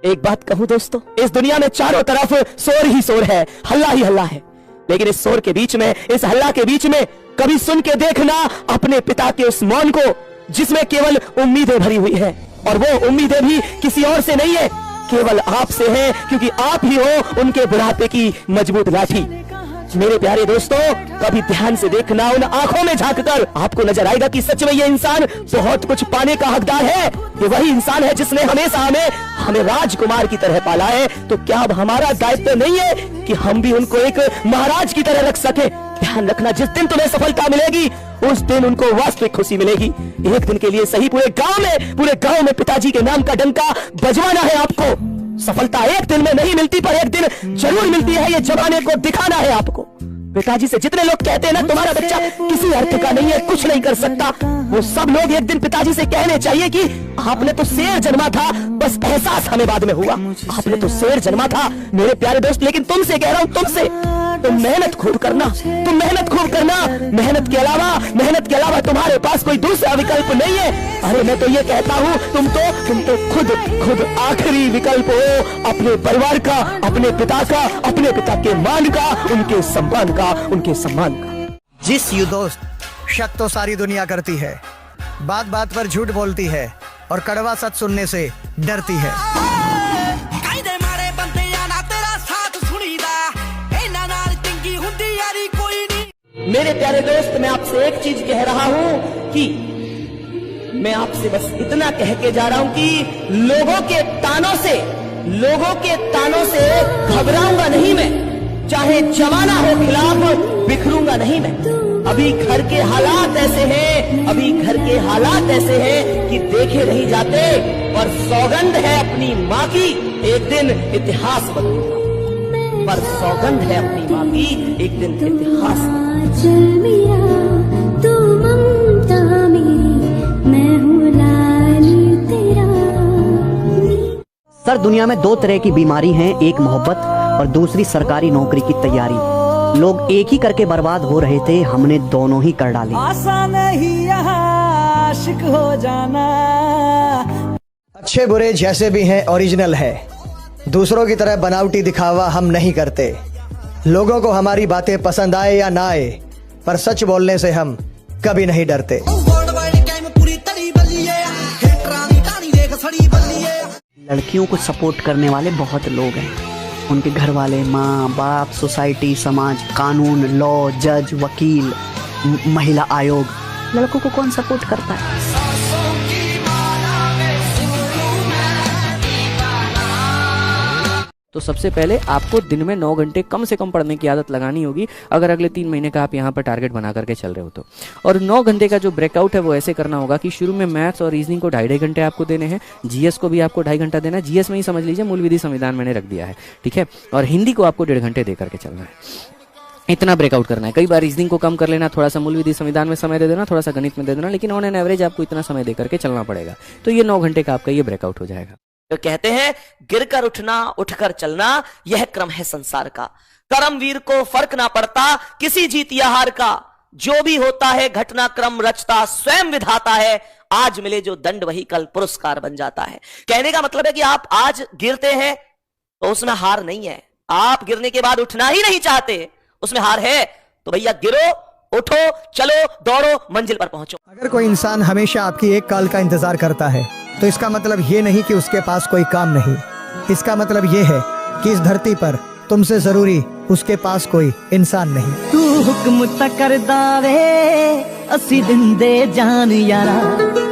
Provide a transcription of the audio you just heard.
एक बात कहूं दोस्तों, इस दुनिया में चारों तरफ शोर ही शोर है, हल्ला ही हल्ला है, लेकिन इस शोर के बीच में, इस हल्ला के बीच में कभी सुन के देखना अपने पिता के उस मौन को, जिसमें केवल उम्मीदें भरी हुई है। और वो उम्मीदें भी किसी और से नहीं है, केवल आपसे है, क्योंकि आप ही हो उनके बुढ़ापे की मजबूत लाठी। मेरे प्यारे दोस्तों, कभी ध्यान से देखना, उन आंखों में झांककर आपको नजर आएगा कि सच में ये इंसान बहुत कुछ पाने का हकदार है। ये वही इंसान है जिसने हमेशा हमें राजकुमार की तरह पाला है। तो क्या अब हमारा दायित्व नहीं है कि हम भी उनको एक महाराज की तरह रख सके? ध्यान रखना, जिस दिन तुम्हें सफलता मिलेगी उस दिन उनको वास्तविक खुशी मिलेगी। एक दिन के लिए सही पूरे गांव में पिताजी के नाम का डंका बजवाना है आपको। सफलता एक दिन में नहीं मिलती, पर एक दिन जरूर मिलती है, ये जमाने को दिखाना है आपको। पिताजी से जितने लोग कहते हैं ना तुम्हारा बच्चा किसी अर्थ का नहीं है, कुछ नहीं कर सकता, वो सब लोग एक दिन पिताजी से कहने चाहिए कि आपने तो शेर जन्मा था, बस एहसास हमें बाद में हुआ। आपने तो शेर जन्मा था मेरे प्यारे दोस्त, लेकिन तुमसे कह रहा हूं, तुमसे तुम मेहनत खूब करना, तुम मेहनत खूब करना। मेहनत के अलावा तुम्हारे पास कोई दूसरा विकल्प नहीं है। अरे मैं तो ये कहता हूँ, तुम तो खुद आखिरी विकल्प हो अपने परिवार का, अपने पिता का, अपने पिता के मान का, उनके सम्मान का, उनके सम्मान का। जिस यू दोस्त, शक तो सारी दुनिया करती है, बात बात पर झूठ बोलती है और कड़वा सच सुनने से डरती है। मेरे प्यारे दोस्त, मैं आपसे एक चीज कह रहा हूं कि मैं आपसे बस इतना कह के जा रहा हूं कि लोगों के तानों से घबराऊंगा नहीं मैं, चाहे जमाना हो खिलाफ बिखरूंगा नहीं मैं। अभी घर के हालात ऐसे हैं कि देखे नहीं जाते, और सौगंध है अपनी माँ की, एक दिन इतिहास बदलेगा। पर सौगंध है अपनी माँ की, एक दिन इतिहास। चल मेरा तू ममता मेरी, मैं हूँ लाली तेरा। सर, दुनिया में दो तरह की बीमारी हैं, एक मोहब्बत और दूसरी सरकारी नौकरी की तैयारी। लोग एक ही करके बर्बाद हो रहे थे, हमने दोनों ही कर डाली। आसान नहीं यहाँ आशिक हो जाना। अच्छे बुरे जैसे भी हैं ओरिजिनल है, दूसरों की तरह बनावटी दिखावा हम नहीं करते। लोगों को हमारी बातें पसंद आए या ना आए, पर सच बोलने से हम कभी नहीं डरते। लड़कियों को सपोर्ट करने वाले बहुत लोग हैं, उनके घर वाले, माँ बाप, सोसाइटी, समाज, कानून, लॉ, जज, वकील, महिला आयोग। लड़कों को कौन सपोर्ट करता है? तो सबसे पहले आपको दिन में 9 घंटे कम से कम पढ़ने की आदत लगानी होगी, अगर अगले 3 महीने का आप यहाँ पर टारगेट बना करके चल रहे हो तो। और 9 घंटे का जो ब्रेकआउट है वो ऐसे करना होगा कि शुरू में मैथ्स और रीजनिंग को 2.5 घंटे आपको देने हैं, जीएस को भी आपको 2.5 घंटा देना है। जीएस में ही समझ लीजिए मूल विधि संविधान मैंने रख दिया है, ठीक है। और हिंदी को आपको 1.5 घंटे दे करके चलना है, इतना ब्रेकआउट करना है। कई बार रीजनिंग को कम कर लेना, थोड़ा सा मूल विधि संविधान में समय दे देना, थोड़ा सा गणित में दे देना, लेकिन ऑन एन एवरेज आपको इतना समय दे करके चलना पड़ेगा। तो ये 9 घंटे का आपका ये ब्रेकआउट हो जाएगा। तो कहते हैं गिरकर उठना, उठकर चलना, यह क्रम है संसार का। कर्मवीर को फर्क ना पड़ता किसी जीत या हार का, जो भी होता है घटनाक्रम रचता स्वयं विधाता है। आज मिले जो दंड वही कल पुरस्कार बन जाता है। कहने का मतलब है कि आप आज गिरते हैं तो उसमें हार नहीं है, आप गिरने के बाद उठना ही नहीं चाहते, उसमें हार है। तो भैया गिरो, उठो, चलो, दौड़ो, मंजिल पर पहुंचो। अगर कोई इंसान हमेशा आपकी एक कॉल का इंतजार करता है, तो इसका मतलब ये नहीं कि उसके पास कोई काम नहीं। इसका मतलब ये है कि इस धरती पर तुमसे जरूरी उसके पास कोई इंसान नहीं। तू हुक्म तक कर दावे, असी दिन दे जान यारा।